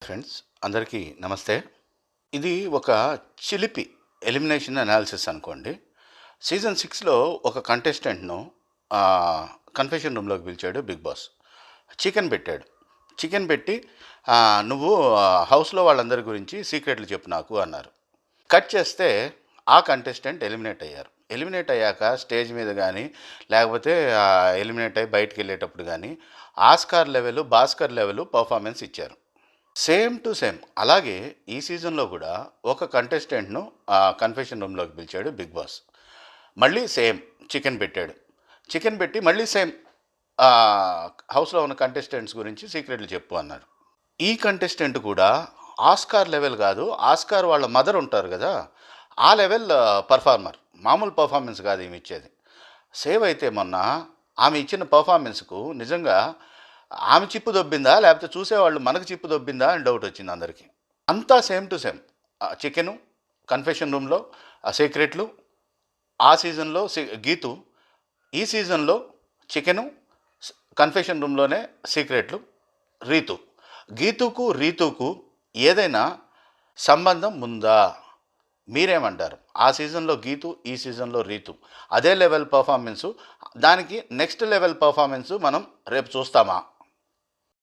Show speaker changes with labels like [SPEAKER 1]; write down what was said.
[SPEAKER 1] Friends అందరికీ నమస్తే. ఇది ఒక చిలిపి ఎలిమినేషన్ అనాలిసిస్ అనుకోండి. సీజన్ 6లో ఒక కంటెస్టెంట్‌ను కన్ఫెషన్ రూమ్‌లోకి పిలిచాడు బిగ్ బాస్. చికెన్ పెట్టాడు. చికెన్ పెట్టి "నువ్వు హౌస్‌లో వాళ్ళందరి గురించి సీక్రెట్లు చెప్పు నాకు" అన్నారు. కట్ చేస్తే ఆ కంటెస్టెంట్ ఎలిమినేట్ అయ్యారు. ఎలిమినేట్ అయ్యాక స్టేజ్ మీద గానీ, లేకపోతే ఎలిమినేట్ అయ్యి బయటికెళ్ళేటప్పుడు గానీ, Oscar level, Bhaskar level performance ఇచ్చారు. Same to same. అలాగే ఈ సీజన్‌లో గూడా ఒక కంటెస్టెంట్‌ను కన్ఫెషన్ రూమ్‌లోకి పిలిచాడు బిగ్ బాస్. మళ్ళీ సేమ్ చికెన్ పెట్టాడు. చికెన్ పెట్టి మళ్ళీ సేమ్ హౌస్‌లో ఉన్న కంటెస్టెంట్స్ గురించి సీక్రెట్లు చెప్పు అన్నాడు. ఈ కంటెస్టెంట్ కూడా ఆస్కార్ లెవెల్ కాదు, ఆస్కార్ వాళ్ళ మదర్ ఉంటారు గదా! ఆ లెవెల్ పర్ఫార్మర్. మామూలు పర్ఫార్మెన్స్ కాదు ఈమె ఇచ్చేది. సేవ్ అయితే మొన్న ఆమె ఇచ్చిన పర్ఫార్మెన్స్‌కు నిజంగా ఆమె చిప్పు దొబ్బిందా? లేకపోతే చూసేవాళ్ళు మనకు చిప్పు దొబ్బిందా అని డౌట్ వచ్చింది అందరికి. అంతా same to same. Chicken, confession రూమ్‌లో సీక్రెట్లు, ఆ సీజన్‌లో గీతు, ఈ సీజన్‌లో చికెను, కన్ఫెషన్ రూమ్‌లోనే సీక్రెట్లు, రీతు. గీతుకు, రీతుకు ఏదైనా సంబంధం ఉందా? మీరేమంటారు? ఆ సీజన్‌లో గీతు, ఈ సీజన్‌లో రీతు. అదే లెవెల్ పెర్ఫార్మెన్సు. దానికి నెక్స్ట్ లెవెల్ పెర్ఫార్మెన్సు మనం రేపు చూస్తామా?